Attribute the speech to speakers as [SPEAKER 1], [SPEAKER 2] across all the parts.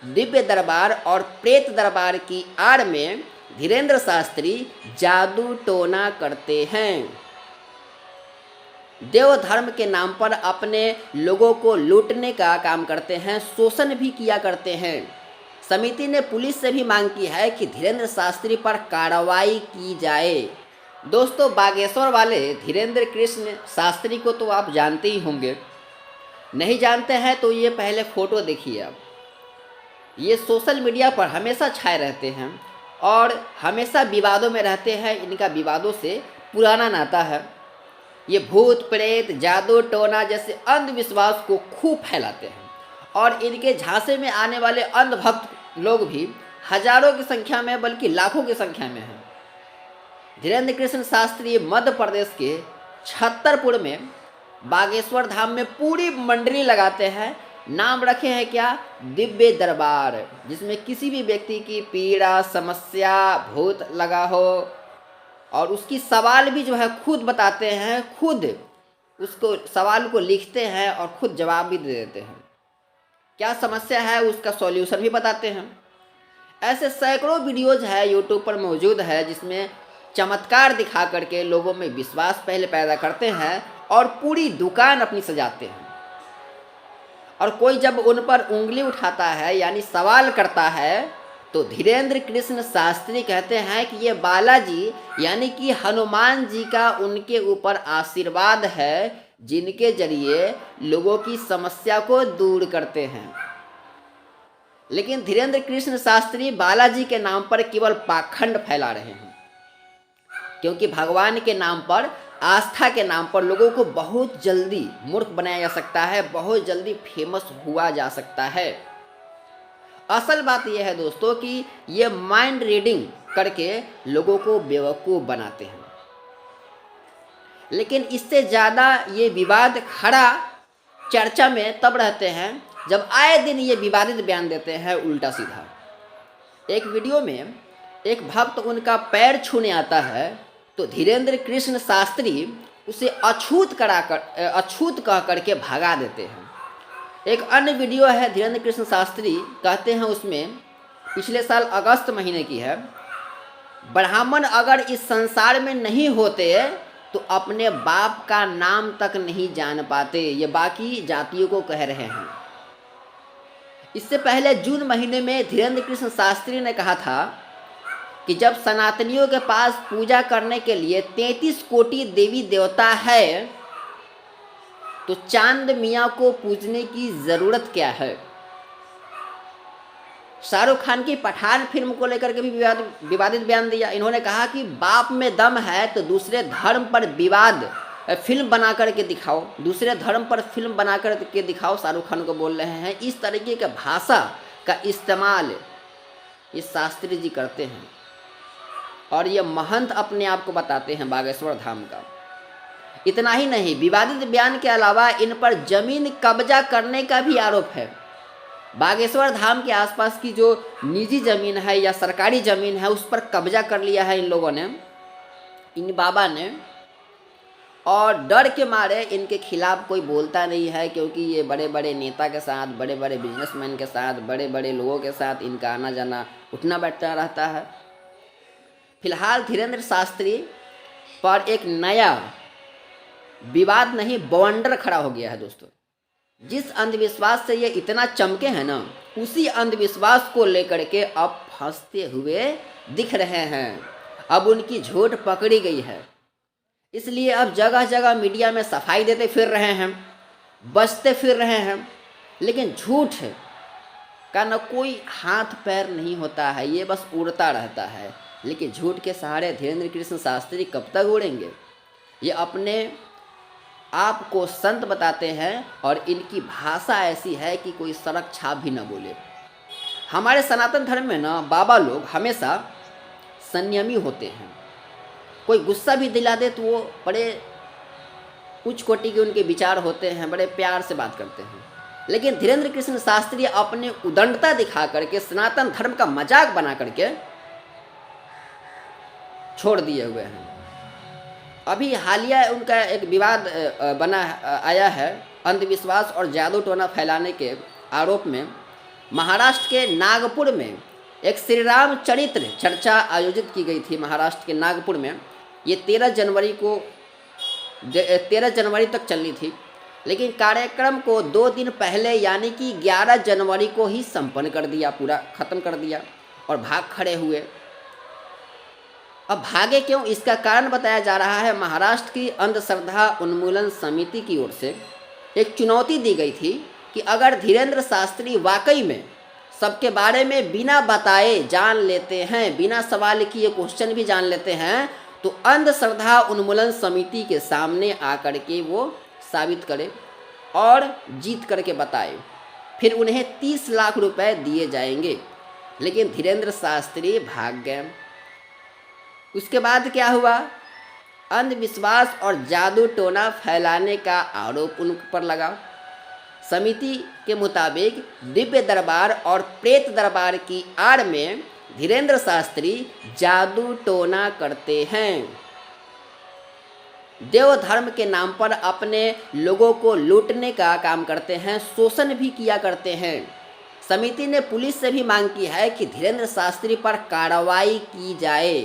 [SPEAKER 1] दिव्य दरबार और प्रेत दरबार की आड़ में धीरेन्द्र शास्त्री जादू टोना करते हैं। देव धर्म के नाम पर अपने लोगों को लूटने का काम करते हैं, शोषण भी किया करते हैं। समिति ने पुलिस से भी मांग की है कि धीरेन्द्र शास्त्री पर कार्रवाई की जाए। दोस्तों, बागेश्वर वाले धीरेन्द्र कृष्ण शास्त्री को तो आप जानते ही होंगे, नहीं जानते हैं तो ये पहले फ़ोटो देखिए आप। ये सोशल मीडिया पर हमेशा छाए रहते हैं और हमेशा विवादों में रहते हैं। इनका विवादों से पुराना नाता है। ये भूत प्रेत जादू टोना जैसे अंधविश्वास को खूब फैलाते हैं और इनके झांसे में आने वाले अंधभक्त लोग भी हजारों की संख्या में बल्कि लाखों की संख्या में हैं। धीरेन्द्र कृष्ण शास्त्री मध्य प्रदेश के छतरपुर में बागेश्वर धाम में पूरी मंडली लगाते हैं। नाम रखे हैं क्या? दिव्य दरबार, जिसमें किसी भी व्यक्ति की पीड़ा समस्या भूत लगा हो और उसकी सवाल भी जो है खुद बताते हैं, खुद उसको सवाल को लिखते हैं और खुद जवाब भी दे देते हैं। क्या समस्या है उसका सॉल्यूशन भी बताते हैं। ऐसे सैकड़ों वीडियोज है यूट्यूब पर मौजूद है जिसमें चमत्कार दिखा करके लोगों में विश्वास पहले पैदा करते हैं और पूरी दुकान अपनी सजाते हैं। और कोई जब उन पर उंगली उठाता है यानी सवाल करता है तो धीरेन्द्र कृष्ण शास्त्री कहते हैं कि ये बालाजी यानी कि हनुमान जी का उनके ऊपर आशीर्वाद है, जिनके जरिए लोगों की समस्या को दूर करते हैं। लेकिन धीरेन्द्र कृष्ण शास्त्री बालाजी के नाम पर केवल पाखंड फैला रहे हैं, क्योंकि भगवान के नाम पर, आस्था के नाम पर लोगों को बहुत जल्दी मूर्ख बनाया जा सकता है, बहुत जल्दी फेमस हुआ जा सकता है। असल बात यह है दोस्तों कि ये माइंड रीडिंग करके लोगों को बेवकूफ़ बनाते हैं। लेकिन इससे ज़्यादा ये विवाद खड़ा चर्चा में तब रहते हैं जब आए दिन ये विवादित बयान देते हैं उल्टा सीधा। एक वीडियो में एक भक्त उनका पैर छूने आता है तो धीरेन्द्र कृष्ण शास्त्री उसे अछूत कह करके भगा देते हैं। एक अन्य वीडियो है धीरेन्द्र कृष्ण शास्त्री कहते हैं, उसमें पिछले साल अगस्त महीने की है, ब्राह्मण अगर इस संसार में नहीं होते तो अपने बाप का नाम तक नहीं जान पाते। ये बाकी जातियों को कह रहे हैं। इससे पहले जून महीने में धीरेन्द्र कृष्ण शास्त्री ने कहा था कि जब सनातनियों के पास पूजा करने के लिए 33 कोटि देवी देवता है तो चांद मियाँ को पूजने की ज़रूरत क्या है। शाहरुख खान की पठान फिल्म को लेकर के भी विवादित बयान दिया। इन्होंने कहा कि बाप में दम है तो दूसरे धर्म पर फिल्म बना करके दिखाओ, दूसरे धर्म पर फिल्म बना करके दिखाओ, शाहरुख खान को बोल रहे हैं। इस तरीके के भाषा का इस्तेमाल ये शास्त्री जी करते हैं और ये महंत अपने आप को बताते हैं बागेश्वर धाम का। इतना ही नहीं, विवादित बयान के अलावा इन पर जमीन कब्जा करने का भी आरोप है। बागेश्वर धाम के आसपास की जो निजी ज़मीन है या सरकारी ज़मीन है उस पर कब्जा कर लिया है इन लोगों ने, इन बाबा ने, और डर के मारे इनके खिलाफ कोई बोलता नहीं है, क्योंकि ये बड़े बड़े नेता के साथ, बड़े बड़े बिजनेसमैन के साथ, बड़े बड़े लोगों के साथ इनका आना जाना उठना बैठना रहता है। फिलहाल धीरेन्द्र शास्त्री पर एक नया विवाद नहीं बवंडर खड़ा हो गया है दोस्तों। जिस अंधविश्वास से ये इतना चमके हैं ना, उसी अंधविश्वास को लेकर के अब फंसते हुए दिख रहे हैं। अब उनकी झूठ पकड़ी गई है, इसलिए अब जगह जगह मीडिया में सफाई देते फिर रहे हैं, बचते फिर रहे हैं। लेकिन झूठ का न कोई हाथ पैर नहीं होता है, ये बस उड़ता रहता है। लेकिन झूठ के सहारे धीरेन्द्र कृष्ण शास्त्री कब तक उड़ेंगे? ये अपने आप को संत बताते हैं और इनकी भाषा ऐसी है कि कोई सड़क छाप भी न बोले। हमारे सनातन धर्म में ना बाबा लोग हमेशा संयमी होते हैं। कोई गुस्सा भी दिला दे तो वो बड़े उच्च कोटि के उनके विचार होते हैं, बड़े प्यार से बात करते हैं। लेकिन धीरेन्द्र कृष्ण शास्त्री अपने उदंडता दिखा करके, सनातन धर्म का मजाक बना करके छोड़ दिए हुए हैं। अभी हालिया उनका एक विवाद आया है अंधविश्वास और जादू टोना फैलाने के आरोप में। महाराष्ट्र के नागपुर में एक श्री राम चरित्र चर्चा आयोजित की गई थी महाराष्ट्र के नागपुर में। ये 13 जनवरी तक चलनी थी, लेकिन कार्यक्रम को 2 दिन पहले यानी कि 11 जनवरी को ही संपन्न कर दिया, पूरा ख़त्म कर दिया और भाग खड़े हुए। अब भागे क्यों, इसका कारण बताया जा रहा है। महाराष्ट्र की अंधश्रद्धा उन्मूलन समिति की ओर से एक चुनौती दी गई थी कि अगर धीरेन्द्र शास्त्री वाकई में सबके बारे में बिना बताए जान लेते हैं, बिना सवाल किए क्वेश्चन भी जान लेते हैं, तो अंधश्रद्धा उन्मूलन समिति के सामने आकर के वो साबित करे और जीत करके बताए, फिर उन्हें 30 लाख रुपए दिए जाएंगे। लेकिन धीरेन्द्र शास्त्री भाग गए। उसके बाद क्या हुआ, अंधविश्वास और जादू टोना फैलाने का आरोप उन पर लगा। समिति के मुताबिक दिव्य दरबार और प्रेत दरबार की आड़ में धीरेन्द्र शास्त्री जादू टोना करते हैं, देव धर्म के नाम पर अपने लोगों को लूटने का काम करते हैं, शोषण भी किया करते हैं। समिति ने पुलिस से भी मांग की है कि धीरेन्द्र शास्त्री पर कार्रवाई की जाए।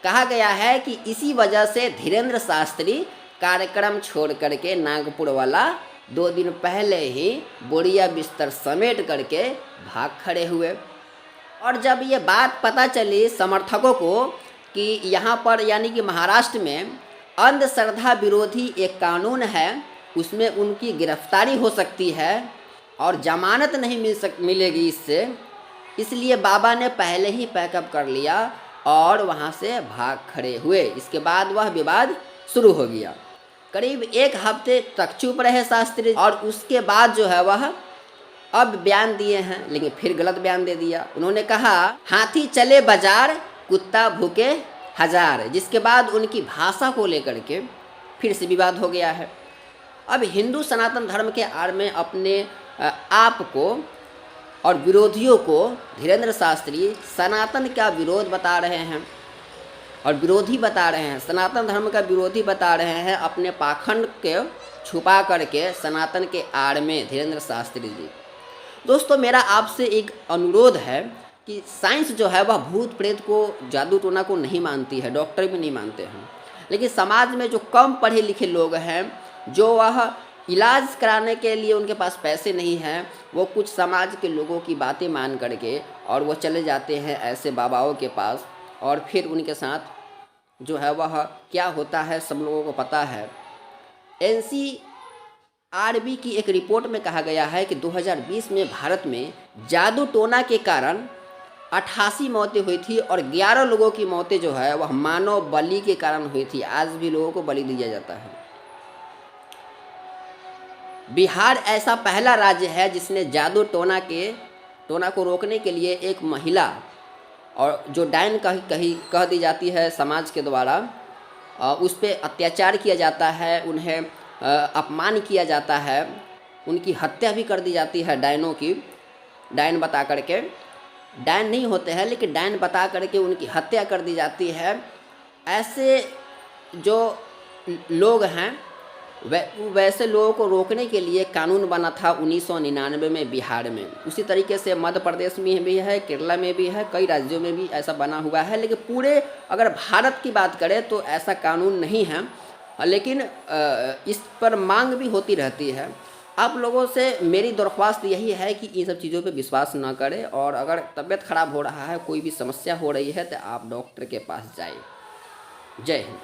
[SPEAKER 1] कहा गया है कि इसी वजह से धीरेन्द्र शास्त्री कार्यक्रम छोड़ करके नागपुर वाला 2 दिन पहले ही बोरिया बिस्तर समेट करके भाग खड़े हुए। और जब ये बात पता चली समर्थकों को कि यहाँ पर यानी कि महाराष्ट्र में अंधश्रद्धा विरोधी एक कानून है, उसमें उनकी गिरफ्तारी हो सकती है और जमानत नहीं मिलेगी इससे, इसलिए बाबा ने पहले ही पैकअप कर लिया और वहाँ से भाग खड़े हुए। इसके बाद वह विवाद शुरू हो गया। करीब 1 हफ्ते तक चुप रहे शास्त्री और उसके बाद जो है वह अब बयान दिए हैं, लेकिन फिर गलत बयान दे दिया। उन्होंने कहा हाथी चले बाजार, कुत्ता भूखे हजार, जिसके बाद उनकी भाषा को लेकर के फिर से विवाद हो गया है। अब हिंदू सनातन धर्म के आड़ में अपने आप को और विरोधियों को धीरेन्द्र शास्त्री सनातन का विरोध बता रहे हैं और विरोधी बता रहे हैं, सनातन धर्म का विरोधी बता रहे हैं, अपने पाखंड के छुपा करके सनातन के आड़ में धीरेन्द्र शास्त्री जी। दोस्तों, मेरा आपसे एक अनुरोध है कि साइंस जो है वह भूत प्रेत को, जादू टोना को नहीं मानती है, डॉक्टर भी नहीं मानते हैं, लेकिन समाज में जो कम पढ़े लिखे लोग हैं, जो वह इलाज कराने के लिए उनके पास पैसे नहीं हैं, वो कुछ समाज के लोगों की बातें मान करके और वो चले जाते हैं ऐसे बाबाओं के पास, और फिर उनके साथ जो है वह क्या होता है सब लोगों को पता है। NCRB की एक रिपोर्ट में कहा गया है कि 2020 में भारत में जादू टोना के कारण 88 मौतें हुई थी और 11 लोगों की मौतें जो है वह मानव बलि के कारण हुई थी। आज भी लोगों को बलि दिया जाता है। बिहार ऐसा पहला राज्य है जिसने जादू टोना को रोकने के लिए एक महिला, और जो डायन कह दी जाती है समाज के द्वारा, उस पर अत्याचार किया जाता है, उन्हें अपमान किया जाता है, उनकी हत्या भी कर दी जाती है डायनों की, डायन बता करके, डायन नहीं होते हैं लेकिन डायन बता करके उनकी हत्या कर दी जाती है। ऐसे जो लोग हैं वैसे लोगों को रोकने के लिए कानून बना था 1999 में बिहार में। उसी तरीके से मध्य प्रदेश में भी है, केरला में भी है, कई राज्यों में भी ऐसा बना हुआ है, लेकिन पूरे अगर भारत की बात करें तो ऐसा कानून नहीं है, लेकिन इस पर मांग भी होती रहती है। आप लोगों से मेरी दरख्वास्त यही है कि इन सब चीज़ों पे विश्वास ना करें, और अगर तबीयत खराब हो रहा है, कोई भी समस्या हो रही है, तो आप डॉक्टर के पास जाएं। जय हिंद।